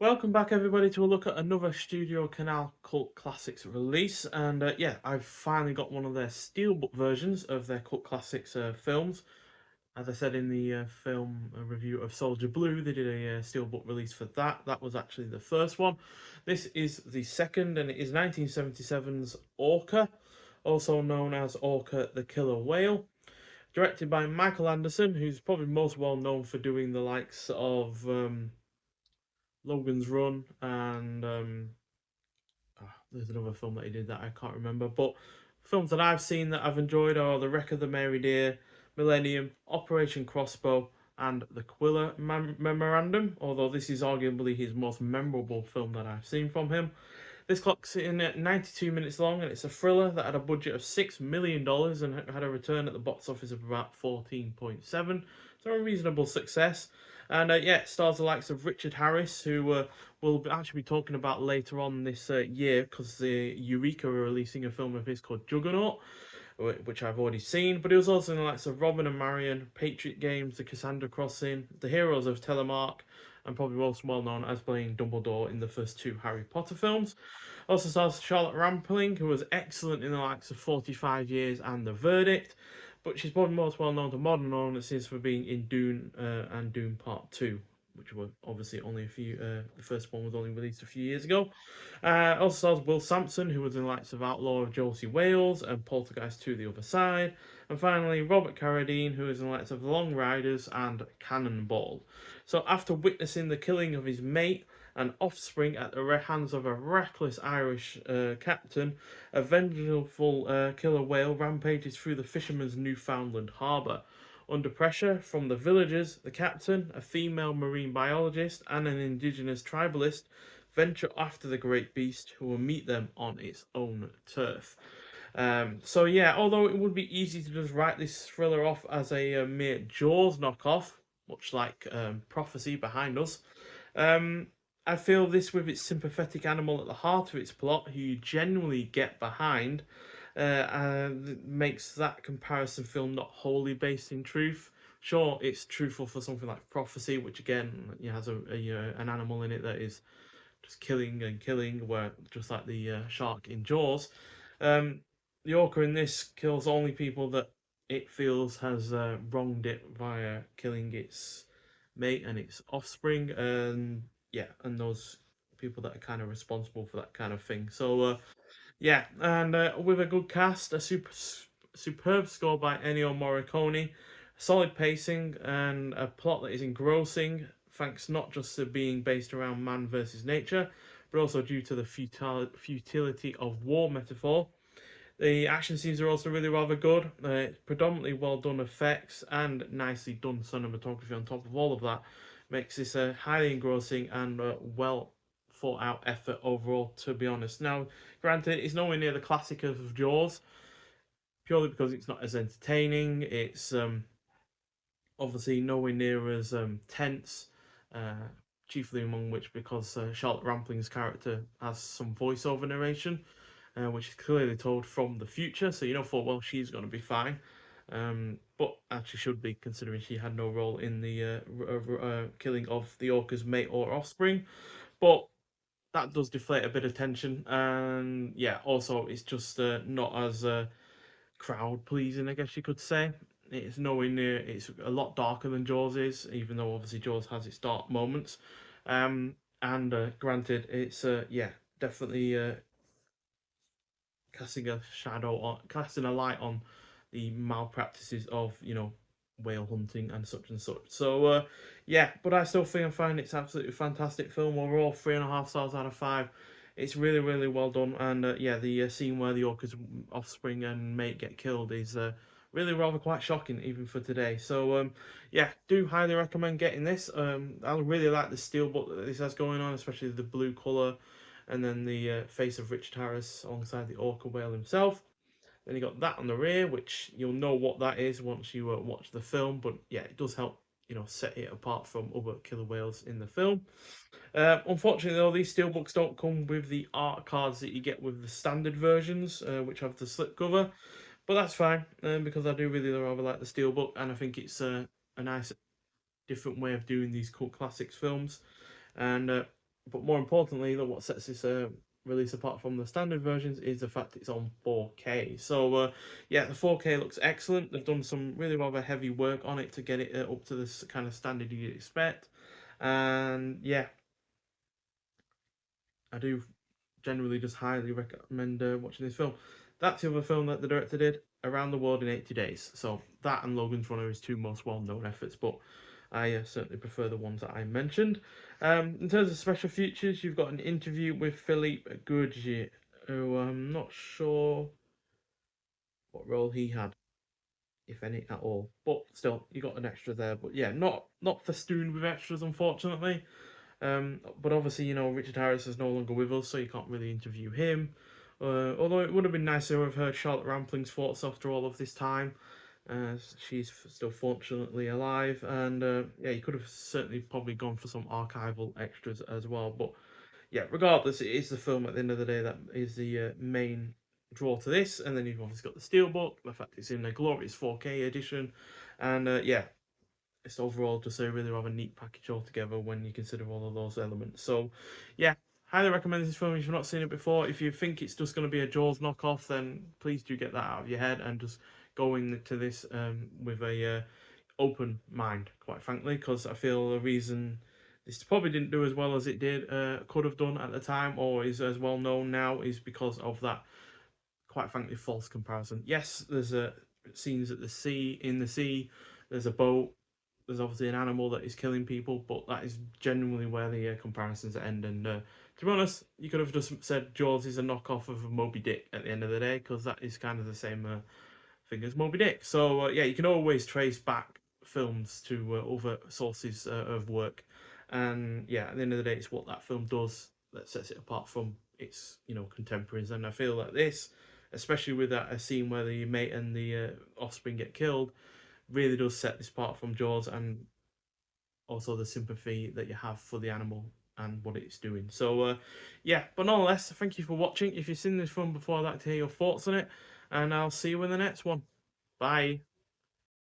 Welcome back, everybody, to a look at another Studio Canal Cult Classics release. And yeah, I've finally got one of their Steelbook versions of their Cult Classics films. As I said in the film review of Soldier Blue, they did a Steelbook release for that. That was actually the first one. This is the second, and it is 1977's Orca, also known as Orca the Killer Whale. Directed by Michael Anderson, who's probably most well known for doing the likes of Logan's Run and there's another film that he did that I can't remember. But films that I've seen that I've enjoyed are The Wreck of the Mary Dear, Millennium, Operation Crossbow, and The Quiller Memorandum. Although this is arguably his most memorable film that I've seen from him. This clock's in at 92 minutes long, and it's a thriller that had a budget of $6 million and had a return at the box office of about 14.7. So a reasonable success. And yeah, it stars the likes of Richard Harris, who we'll actually be talking about later on this year, because the Eureka are releasing a film of his called Juggernaut, which I've already seen. But he was also in the likes of Robin and Marion, Patriot Games, The Cassandra Crossing, The Heroes of Telemark, and probably most well known as playing Dumbledore in the first two Harry Potter films. Also stars Charlotte Rampling, who was excellent in the likes of 45 Years and The Verdict, but she's probably most well known to modern audiences for being in Dune and Dune Part 2, which were obviously only a few, the first one was only released a few years ago. Also stars Will Sampson, who was in the likes of Outlaw of Josie Wales and Poltergeist 2 The Other Side. And finally, Robert Carradine, who is in the likes of The Long Riders and Cannonball. So after witnessing the killing of his mate and offspring at the hands of a reckless Irish captain, a vengeful killer whale rampages through the fisherman's Newfoundland harbour. Under pressure from the villagers, the captain, a female marine biologist, and an indigenous tribalist venture after the great beast, who will meet them on its own turf. So yeah, although it would be easy to just write this thriller off as a mere Jaws knockoff, much like Prophecy behind us, um, I feel this, with its sympathetic animal at the heart of its plot, who you genuinely get behind, makes that comparison film not wholly based in truth. Sure, it's truthful for something like Prophecy, which again, has an animal in it that is just killing and killing, where just like the shark in Jaws. Um, the orca in this kills only people that it feels has wronged it via killing its mate and its offspring, and yeah, and those people that are kind of responsible for that kind of thing. So yeah, and with a good cast, a superb score by Ennio Morricone, solid pacing, and a plot that is engrossing, thanks not just to being based around man versus nature, but also due to the futility of war metaphor. The action scenes are also really rather good. Predominantly well done effects and nicely done cinematography on top of all of that makes this a highly engrossing and well thought out effort overall, to be honest. Now, granted, it's nowhere near the classic of Jaws, purely because it's not as entertaining. It's obviously nowhere near as tense, uh, chiefly among which because Charlotte Rampling's character has some voiceover narration, which is clearly told from the future, so you know full well she's going to be fine. But actually should be, considering she had no role in the killing of the orca's mate or offspring. But that does deflate a bit of tension, and yeah, also it's just not as crowd pleasing, I guess you could say. It's nowhere near. It's a lot darker than Jaws is, even though obviously Jaws has its dark moments. And granted, it's yeah, definitely casting a light on the malpractices of whale hunting and such and such. So yeah, but I still think I find it's absolutely fantastic film overall. 3.5 stars out of 5. It's really really well done, and yeah, the scene where the orca's offspring and mate get killed is really rather quite shocking even for today. So yeah, do highly recommend getting this. I really like the steelbook that this has going on, especially the blue color and then the face of Richard Harris alongside the orca whale himself. Then you got that on the rear, which you'll know what that is once you watch the film. But yeah, it does help, set it apart from other killer whales in the film. Unfortunately, though, these steelbooks don't come with the art cards that you get with the standard versions, which have the slipcover. But that's fine, because I do really rather like the steelbook, and I think it's a nice, different way of doing these cult classics films. And But more importantly, what sets this release apart from the standard versions is the fact it's on 4K. So yeah, the 4K looks excellent. They've done some really rather heavy work on it to get it up to this kind of standard you'd expect. And yeah, I do generally just highly recommend watching this film. That's the other film that the director did, Around the World in 80 Days. So that and Logan's Run are his two most well-known efforts, but I certainly prefer the ones that I mentioned. In terms of special features, you've got an interview with Philippe Gurgier, who I'm not sure what role he had, if any at all. But still, you got an extra there. But yeah, not festooned with extras, unfortunately. But obviously, Richard Harris is no longer with us, so you can't really interview him. Although it would have been nice to have heard Charlotte Rampling's thoughts after all of this time. She's still fortunately alive, and yeah, you could have certainly probably gone for some archival extras as well. But yeah, regardless, it is the film at the end of the day that is the main draw to this. And then you've obviously got the Steelbook, the fact it's in a glorious 4K edition, and yeah, it's overall just a really rather neat package altogether when you consider all of those elements. So, yeah, highly recommend this film if you've not seen it before. If you think it's just going to be a Jaws knockoff, then please do get that out of your head and just go into this with a open mind, quite frankly, because I feel the reason this probably didn't do as well as it did could have done at the time or is as well known now is because of that quite frankly false comparison. Yes, there's scenes at the sea, in the sea. There's a boat. There's obviously an animal that is killing people, but that is genuinely where the comparisons end. And to be honest, you could have just said Jaws is a knockoff of Moby Dick at the end of the day, because that is kind of the same thing as Moby Dick. So yeah, you can always trace back films to other sources of work, and yeah, at the end of the day, it's what that film does that sets it apart from its contemporaries. And I feel that this, especially with that a scene where the mate and the offspring get killed, really does set this apart from Jaws, and also the sympathy that you have for the animal and what it's doing. So yeah, but nonetheless, thank you for watching. If you've seen this film before, I'd like to hear your thoughts on it, and I'll see you in the next one. Bye.